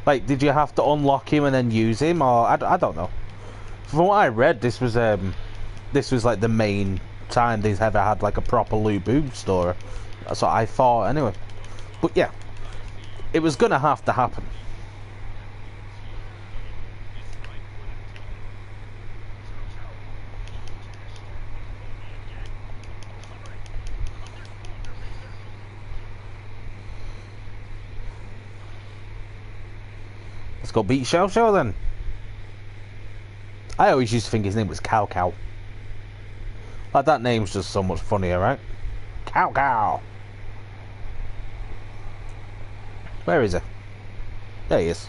Like, did you have to unlock him and then use him, or I don't know. From what I read, this was like the main time they've ever had like a proper Lu Bu story. That's what I thought anyway. But yeah, it was gonna have to happen. Let's go beat Xiao Xiao then. I always used to think his name was Cow Cow. Like, that name's just so much funnier, right? Cow Cow. Where is he? There he is.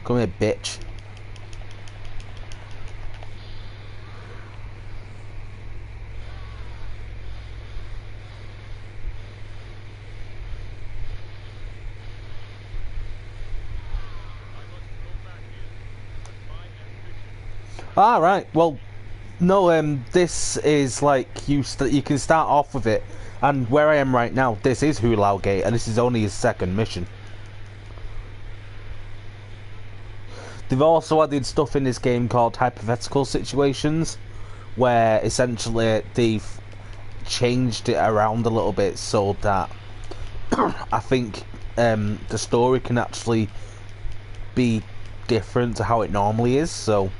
Come here, bitch. Alright, well, no, this is like, you can start off with it, and where I am right now, this is Hulao Gate, and this is only his second mission. They've also added stuff in this game called hypothetical situations, where essentially they've changed it around a little bit so that I think the story can actually be different to how it normally is, so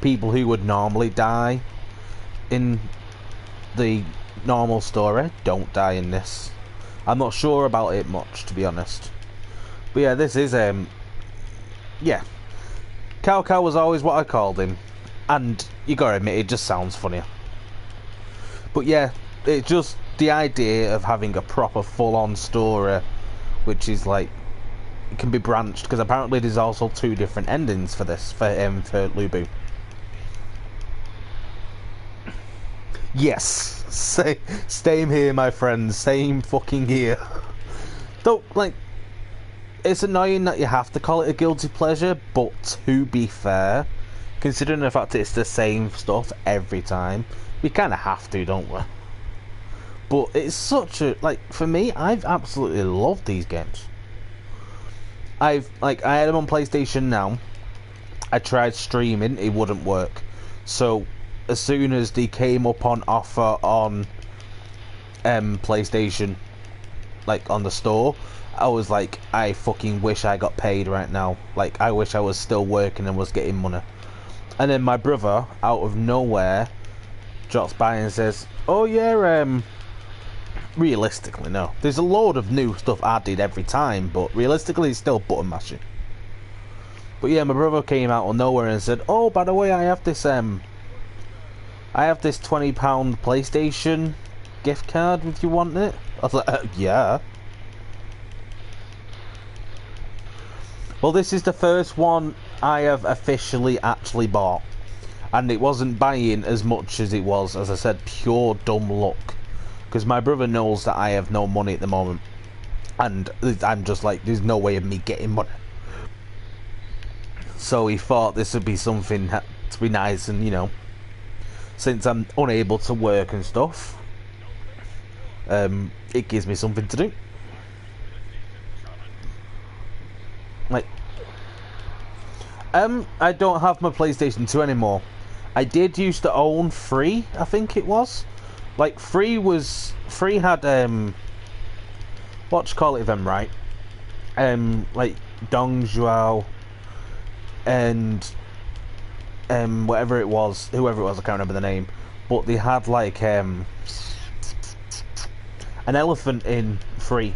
people who would normally die in the normal story don't die in this. I'm not sure about it much, to be honest. But yeah, this is yeah, Cow Cow was always what I called him, and you gotta admit, it just sounds funnier. But yeah, it's just the idea of having a proper full-on story, which is like, it can be branched, because apparently there's also 2 different endings for this, for Lu Bu. Yes, same here, my friends. Same fucking here. Don't, like, it's annoying that you have to call it a guilty pleasure, but to be fair, considering the fact that it's the same stuff every time, we kind of have to, don't we? But it's such a, like, for me, I've absolutely loved these games. I had them on PlayStation Now. I tried streaming, it wouldn't work. So as soon as they came up on offer on PlayStation, like on the store, I was like, I fucking wish I got paid right now. Like, I wish I was still working and was getting money. And then my brother, out of nowhere, drops by and says, oh yeah, realistically, no. There's a load of new stuff added every time, but realistically it's still button mashing. But yeah, my brother came out of nowhere and said, oh, by the way, I have this £20 PlayStation gift card if you want it. I was like, yeah. Well, this is the first one I have officially actually bought. And it wasn't buying as much as it was, as I said, pure dumb luck. Because my brother knows that I have no money at the moment. And I'm just like, there's no way of me getting money. So he thought this would be something to be nice, and, you know, since I'm unable to work and stuff, it gives me something to do. Like, I don't have my PlayStation 2 anymore. I did used to own 3, I think it was. Like, 3 had, what you call it, if I'm right, like, Dong Zhuo, and whoever it was, I can't remember the name, but they had like an elephant in 3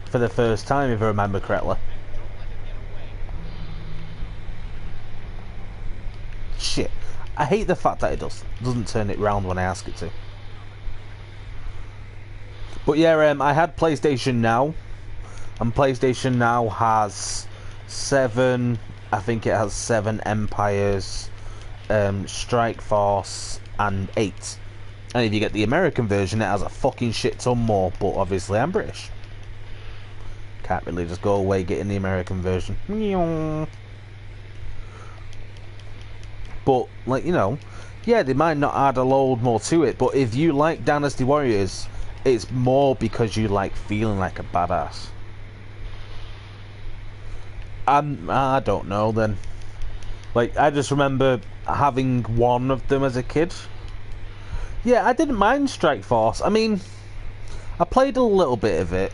for the first time, if I remember correctly. Shit, I hate the fact that it doesn't turn it round when I ask it to. But yeah, I had PlayStation Now, and PlayStation Now has 7, I think it has 7 Empires, Strike Force, and 8. And if you get the American version, it has a fucking shit ton more, but obviously I'm British. Can't really just go away getting the American version. But, like, you know, yeah, they might not add a load more to it, but if you like Dynasty Warriors, it's more because you like feeling like a badass. I don't know then. Like, I just remember having one of them as a kid. Yeah, I didn't mind Strike Force. I mean, I played a little bit of it.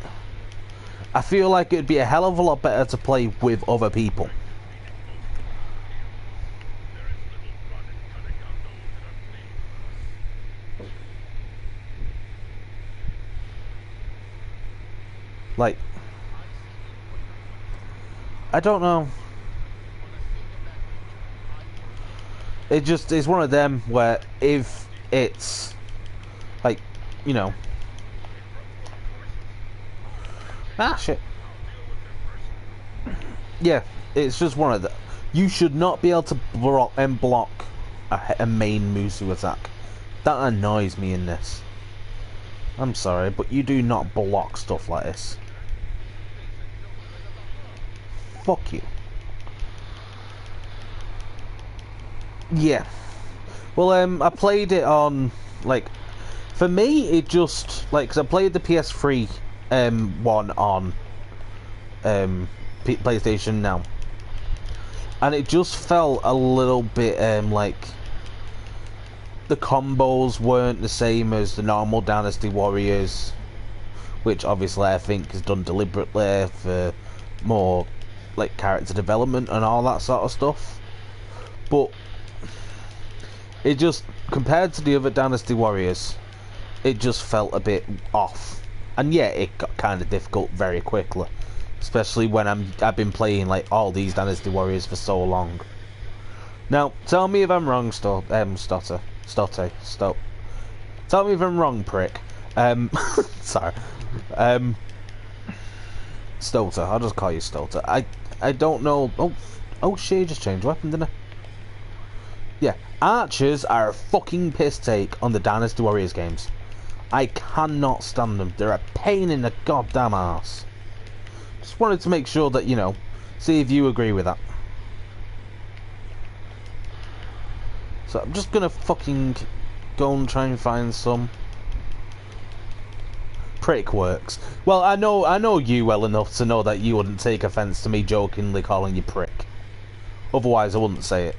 I feel like it'd be a hell of a lot better to play with other people. Like, I don't know. It just is one of them where if it's like, you know, shit. Yeah, it's just one of the. You should not be able to block a main Musu attack. That annoys me in this. I'm sorry, but you do not block stuff like this. Fuck you. Yeah. Well, I played it on, like, for me, it just, like, because I played the PS3 one on PlayStation now. And it just felt a little bit, like, the combos weren't the same as the normal Dynasty Warriors, which obviously I think is done deliberately for more, like, character development and all that sort of stuff. But it just, compared to the other Dynasty Warriors, it just felt a bit off. And yeah, it got kind of difficult very quickly, especially when I've been playing like all these Dynasty Warriors for so long. Now, tell me if I'm wrong, Tell me if I'm wrong, prick. Sorry. Stoter, I'll just call you Stoter. I don't know. Oh shit, just changed weapon, didn't I? Yeah, archers are a fucking piss take on the Dynasty Warriors games. I cannot stand them. They're a pain in the goddamn arse. Just wanted to make sure that, you know, see if you agree with that. So I'm just gonna fucking go and try and find some. Prick works. Well, I know you well enough to know that you wouldn't take offence to me jokingly calling you prick. Otherwise, I wouldn't say it.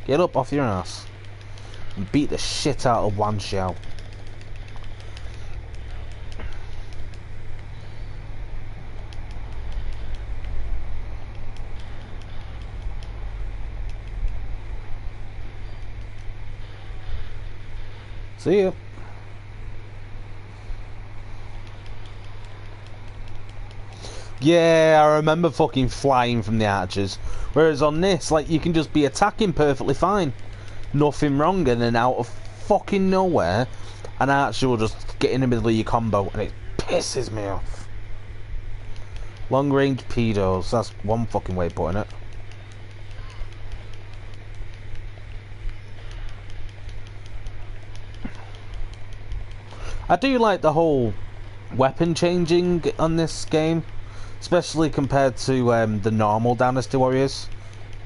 Get up off your ass and beat the shit out of Wan Xiao. See ya. Yeah, I remember fucking flying from the archers. Whereas on this, like, you can just be attacking perfectly fine. Nothing wrong, and then out of fucking nowhere, an archer will just get in the middle of your combo, and it pisses me off. Long range pedos, that's one fucking way of putting it. I do like the whole weapon changing on this game, especially compared to the normal Dynasty Warriors.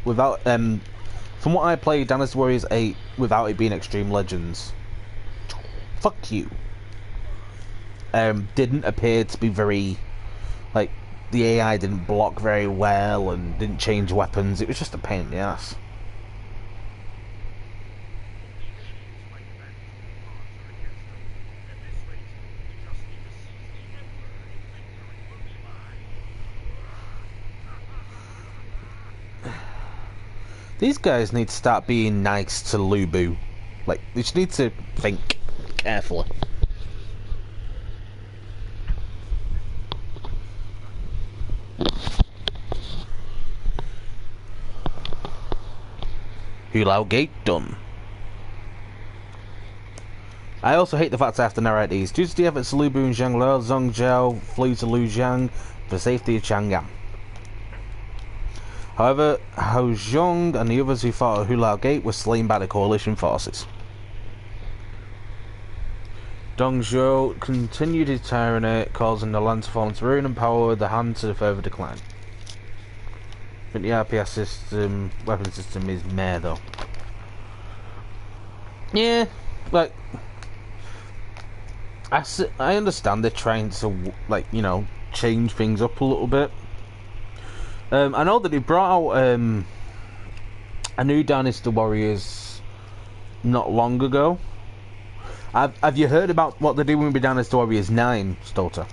Without from what I played Dynasty Warriors 8 without it being Extreme Legends, fuck you. Didn't appear to be very, like, the AI didn't block very well and didn't change weapons. It was just a pain in the ass. These guys need to start being nice to Lubu. Like, they just need to think carefully. Hulao Gate done. I also hate the fact I have to narrate these. Due to the efforts of Lubu and Zhang Zhong Zhao flew to Lujiang for the safety of Chang'an. However, Hou Zhong and the others who fought at Hulao Gate were slain by the coalition forces. Dong Zhuo continued his tyranny, causing the land to fall into ruin and power with the Han to further decline. I think the RPS system, weapon system is meh though. Yeah, like, I understand they're trying to, like, you know, change things up a little bit. I know that they brought out a new Dynasty Warriors not long ago. Have you heard about what they're doing with Dynasty Warriors 9, Stota?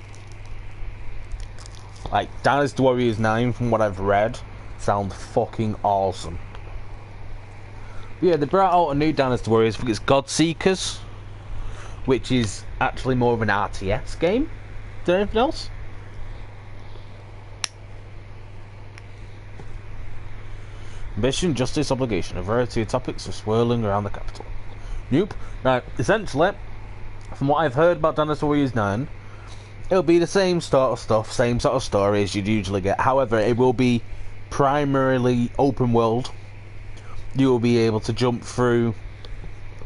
Like, Dynasty Warriors 9, from what I've read, sounds fucking awesome. But yeah, they brought out a new Dynasty Warriors. I think it's Godseekers, which is actually more of an RTS game than anything else. Ambition, justice, obligation. A variety of topics are swirling around the capital. Nope. Now, essentially, from what I've heard about Dynasty Warriors 9, it'll be the same sort of stuff, same sort of story as you'd usually get. However, it will be primarily open world. You will be able to jump through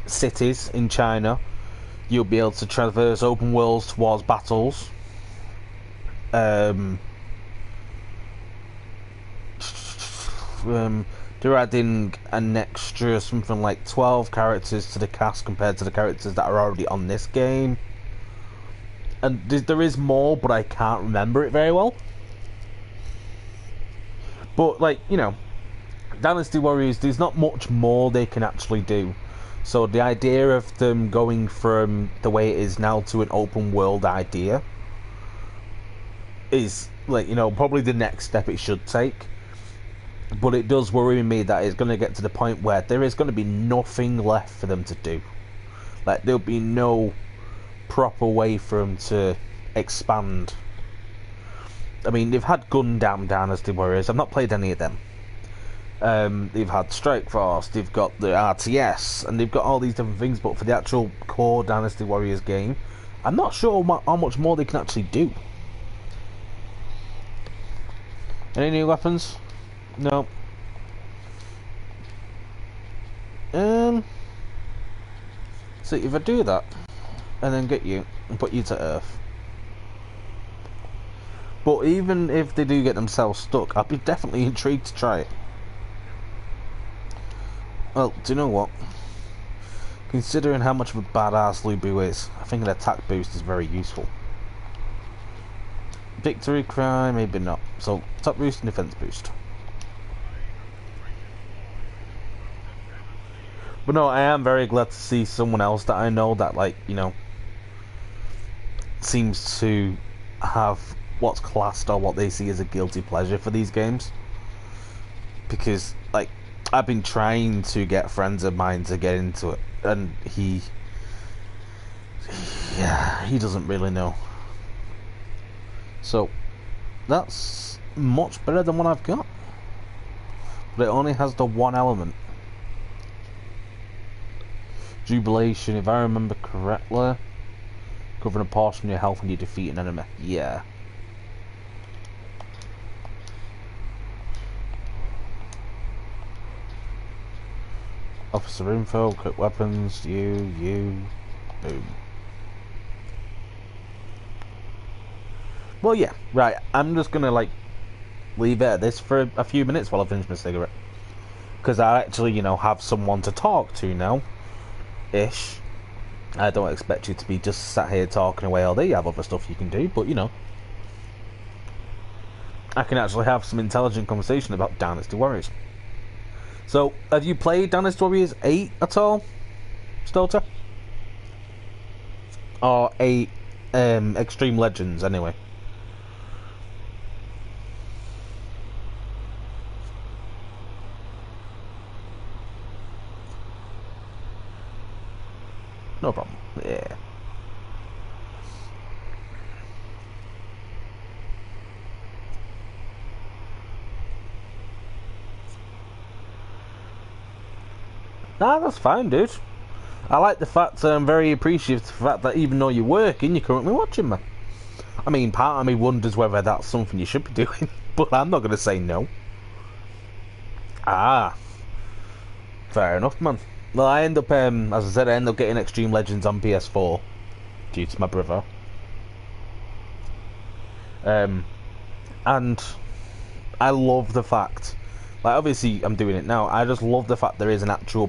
cities in China. You'll be able to traverse open worlds towards battles. They're adding an extra something like 12 characters to the cast compared to the characters that are already on this game. And there is more, but I can't remember it very well. But, like, you know, Dynasty Warriors, there's not much more they can actually do. So the idea of them going from the way it is now to an open world idea is, like, you know, probably the next step it should take. But it does worry me that it's going to get to the point where there is going to be nothing left for them to do. Like, there'll be no proper way for them to expand. I mean, they've had Gundam Dynasty Warriors. I've not played any of them. They've had Strike Force, they've got the RTS, and they've got all these different things, but for the actual core Dynasty Warriors game, I'm not sure how much more they can actually do. Any new weapons? No. So if I do that, and then get you, and put you to Earth. But even if they do get themselves stuck, I'd be definitely intrigued to try it. Well, do you know what? Considering how much of a badass Lubu is, I think an attack boost is very useful. Victory cry, maybe not. So, attack boost and defense boost. But no, I am very glad to see someone else that I know that, like, you know, seems to have what's classed or what they see as a guilty pleasure for these games. Because, like, I've been trying to get friends of mine to get into it, and he doesn't really know. So, that's much better than what I've got. But it only has the one element. Jubilation, if I remember correctly, covering a portion of your health when you defeat an enemy. Yeah. Officer info, quick weapons, you, boom. Well, yeah, right, I'm just gonna, like, leave it at this for a few minutes while I finish my cigarette. Because I actually, you know, have someone to talk to now. Ish. I don't expect you to be just sat here talking away all day. You have other stuff you can do, but, you know, I can actually have some intelligent conversation about Dynasty Warriors. So, have you played Dynasty Warriors 8 at all, Stota? Or 8 Extreme Legends, anyway? No problem. Yeah. Nah, that's fine, dude. I like the fact that I'm very appreciative of the fact that even though you're working, you're currently watching me. I mean, part of me wonders whether that's something you should be doing, but I'm not going to say no. Ah. Fair enough, man. Well, I end up, as I said, I end up getting Extreme Legends on PS4 due to my brother. And I love the fact, like, obviously I'm doing it now, I just love the fact there is an actual